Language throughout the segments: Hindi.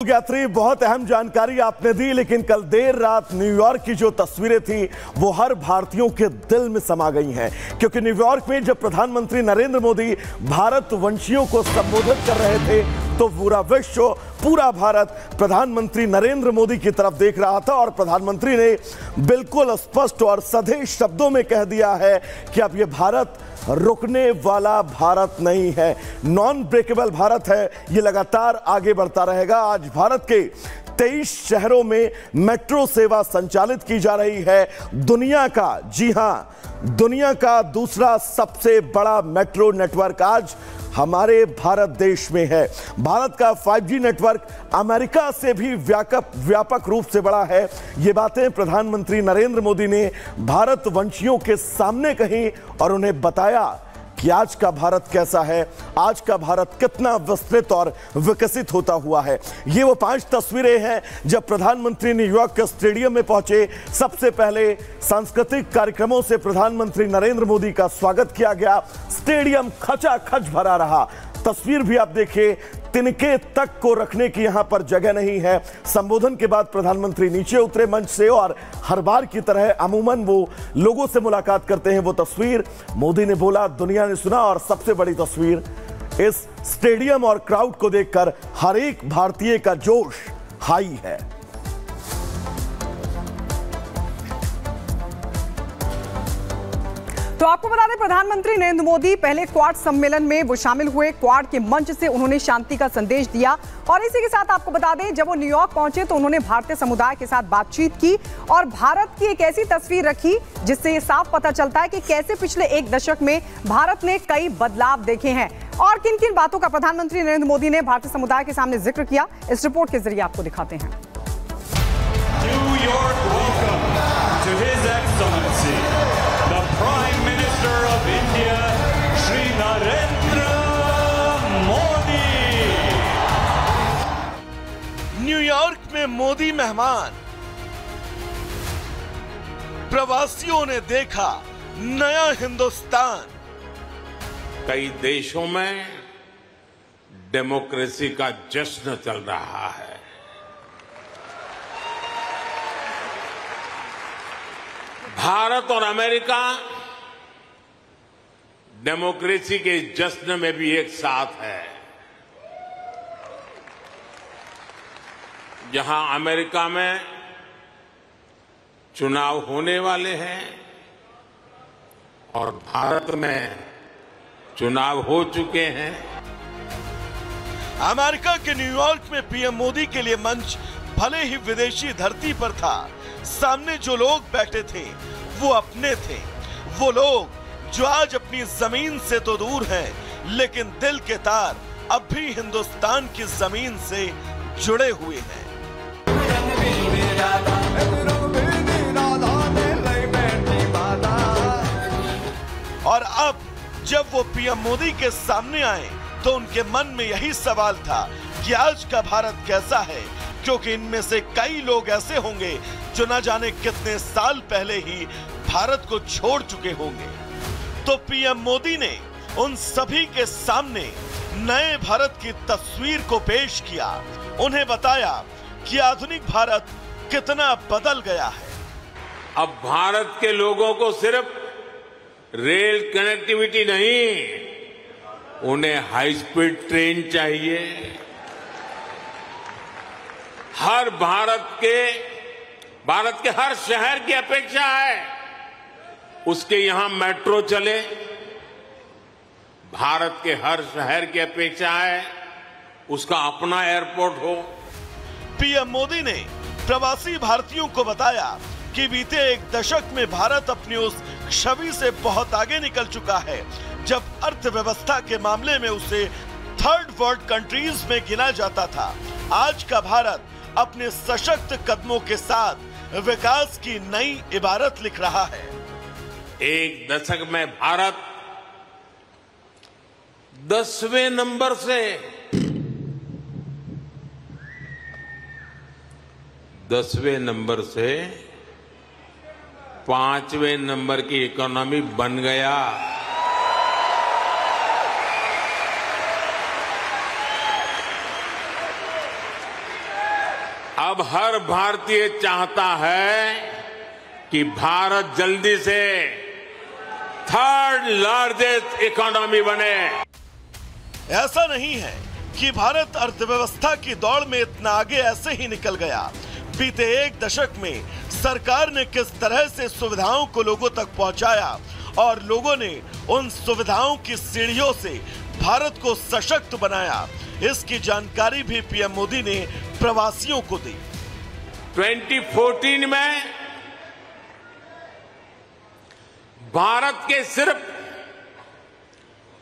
यात्री, बहुत अहम जानकारी आपने दी, लेकिन कल देर रात न्यूयॉर्क की जो तस्वीरें थी वो हर भारतीयों के दिल में समा गई हैं, क्योंकि न्यूयॉर्क में जब प्रधानमंत्री नरेंद्र मोदी भारत वंशियों को संबोधित कर रहे थे तो पूरा विश्व, पूरा भारत प्रधानमंत्री नरेंद्र मोदी की तरफ देख रहा था और प्रधानमंत्री ने बिल्कुल स्पष्ट और सधे शब्दों में कह दिया है कि अब यह भारत रुकने वाला भारत नहीं है, नॉन ब्रेकेबल भारत है, ये लगातार आगे बढ़ता रहेगा। आज भारत के 23 शहरों में मेट्रो सेवा संचालित की जा रही है। दुनिया का, जी हां, दुनिया का दूसरा सबसे बड़ा मेट्रो नेटवर्क आज हमारे भारत देश में है। भारत का 5G नेटवर्क अमेरिका से भी व्यापक रूप से बड़ा है। ये बातें प्रधानमंत्री नरेंद्र मोदी ने भारत वंशियों के सामने कही और उन्हें बताया कि आज का भारत कैसा है, आज का भारत कितना विस्तृत और विकसित होता हुआ है। ये वो 5 तस्वीरें हैं जब प्रधानमंत्री न्यूयॉर्क के स्टेडियम में पहुंचे। सबसे पहले सांस्कृतिक कार्यक्रमों से प्रधानमंत्री नरेंद्र मोदी का स्वागत किया गया। स्टेडियम खचाखच भरा रहा। तस्वीर भी आप देखिए, तिनके तक को रखने की यहां पर जगह नहीं है। संबोधन के बाद प्रधानमंत्री नीचे उतरे मंच से और हर बार की तरह अमूमन वो लोगों से मुलाकात करते हैं। वो तस्वीर मोदी ने बोला, दुनिया ने सुना, और सबसे बड़ी तस्वीर, इस स्टेडियम और क्राउड को देखकर हर एक भारतीय का जोश हाई है। तो आपको बता दें, प्रधानमंत्री नरेंद्र मोदी पहले क्वाड सम्मेलन में वो शामिल हुए। क्वाड के मंच से उन्होंने शांति का संदेश दिया और इसी के साथ आपको बता दें, जब वो न्यूयॉर्क पहुंचे तो उन्होंने भारतीय समुदाय के साथ बातचीत की और भारत की एक ऐसी तस्वीर रखी जिससे ये साफ पता चलता है कि कैसे पिछले एक दशक में भारत ने कई बदलाव देखे हैं और किन किन बातों का प्रधानमंत्री नरेंद्र मोदी ने भारतीय समुदाय के सामने जिक्र किया। इस रिपोर्ट के जरिए आपको दिखाते हैं। Prime Minister of India, Shri Narendra Modi। New York में मोदी मेहमान, प्रवासियों ने देखा नया हिंदुस्तान। कई देशों में डेमोक्रेसी का जश्न चल रहा है। भारत और अमेरिका डेमोक्रेसी के जश्न में भी एक साथ है। जहां अमेरिका में चुनाव होने वाले हैं और भारत में चुनाव हो चुके हैं। अमेरिका के न्यूयॉर्क में पीएम मोदी के लिए मंच भले ही विदेशी धरती पर था, सामने जो लोग बैठे थे वो अपने थे। वो लोग जो आज अपनी जमीन से तो दूर हैं, लेकिन दिल के तार अब भी हिंदुस्तान की जमीन से जुड़े हुए हैं। और अब जब वो पीएम मोदी के सामने आए तो उनके मन में यही सवाल था कि आज का भारत कैसा है, क्योंकि इनमें से कई लोग ऐसे होंगे जो न जाने कितने साल पहले ही भारत को छोड़ चुके होंगे। तो पीएम मोदी ने उन सभी के सामने नए भारत की तस्वीर को पेश किया। उन्हें बताया कि आधुनिक भारत कितना बदल गया है। अब भारत के लोगों को सिर्फ रेल कनेक्टिविटी नहीं, उन्हें हाई स्पीड ट्रेन चाहिए। हर भारत के हर शहर की अपेक्षा है उसके यहां मेट्रो चले। भारत के हर शहर की अपेक्षा है उसका अपना एयरपोर्ट हो। पीएम मोदी ने प्रवासी भारतीयों को बताया कि बीते एक दशक में भारत अपनी उस छवि से बहुत आगे निकल चुका है जब अर्थव्यवस्था के मामले में उसे थर्ड वर्ल्ड कंट्रीज में गिना जाता था। आज का भारत अपने सशक्त कदमों के साथ विकास की नई इबारत लिख रहा है। एक दशक में भारत 10वें नंबर से 5वें नंबर की इकोनॉमी बन गया। अब हर भारतीय चाहता है कि भारत जल्दी से थर्ड लार्जेस्ट इकोनॉमी बने। ऐसा नहीं है कि भारत अर्थव्यवस्था की दौड़ में इतना आगे ऐसे ही निकल गया। बीते एक दशक में सरकार ने किस तरह से सुविधाओं को लोगों तक पहुंचाया और लोगों ने उन सुविधाओं की सीढ़ियों से भारत को सशक्त बनाया, इसकी जानकारी भी पीएम मोदी ने प्रवासियों को दी। 2014 में भारत के सिर्फ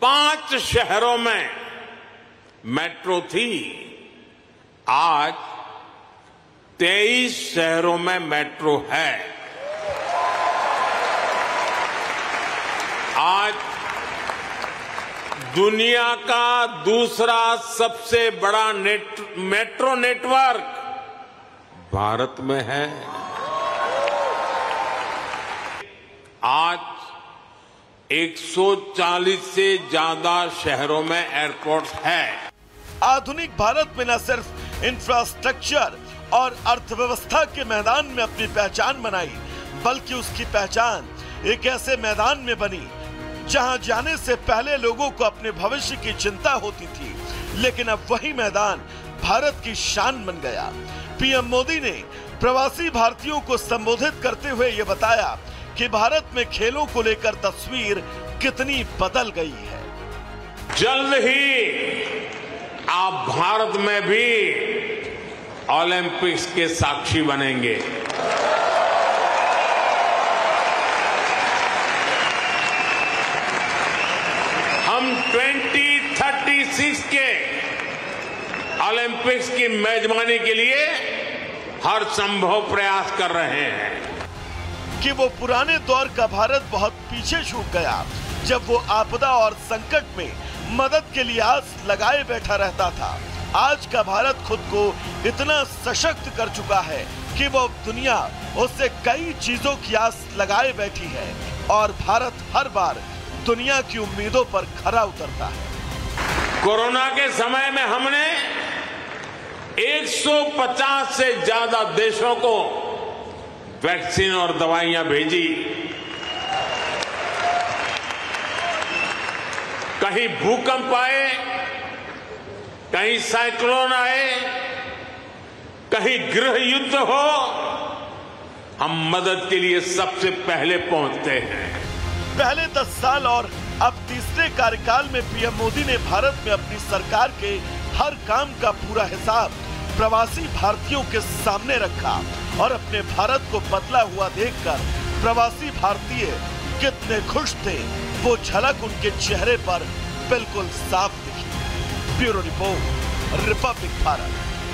5 शहरों में मेट्रो थी, आज 23 शहरों में मेट्रो है। आज दुनिया का दूसरा सबसे बड़ा मेट्रो नेटवर्क भारत में है। आज 140 से ज्यादा शहरों में एयरपोर्ट है। आधुनिक भारत में न सिर्फ इंफ्रास्ट्रक्चर और अर्थव्यवस्था के मैदान में अपनी पहचान बनाई, बल्कि उसकी पहचान एक ऐसे मैदान में बनी जहां जाने से पहले लोगों को अपने भविष्य की चिंता होती थी, लेकिन अब वही मैदान भारत की शान बन गया। पीएम मोदी ने प्रवासी भारतीयों को संबोधित करते हुए ये बताया कि भारत में खेलों को लेकर तस्वीर कितनी बदल गई है। जल्द ही आप भारत में भी ओलंपिक्स के साक्षी बनेंगे। हम 2036 के ओलंपिक्स की मेजबानी के लिए हर संभव प्रयास कर रहे हैं। कि वो पुराने दौर का भारत बहुत पीछे छूट गया, जब वो आपदा और संकट में मदद के लिए आस लगाए बैठा रहता था। आज का भारत खुद को इतना सशक्त कर चुका है कि वो दुनिया उससे कई चीजों की आस लगाए बैठी है और भारत हर बार दुनिया की उम्मीदों पर खरा उतरता है। कोरोना के समय में हमने 150 से ज्यादा देशों को वैक्सीन और दवाइयां भेजी। कहीं भूकंप आए, कहीं साइक्लोन आए, कहीं गृह युद्ध हो, हम मदद के लिए सबसे पहले पहुंचते हैं। पहले 10 साल और अब तीसरे कार्यकाल में पीएम मोदी ने भारत में अपनी सरकार के हर काम का पूरा हिसाब प्रवासी भारतीयों के सामने रखा और अपने भारत को बदला हुआ देखकर प्रवासी भारतीय कितने खुश थे, वो झलक उनके चेहरे पर बिल्कुल साफ दिखी। Bureau report, Republic Bharat.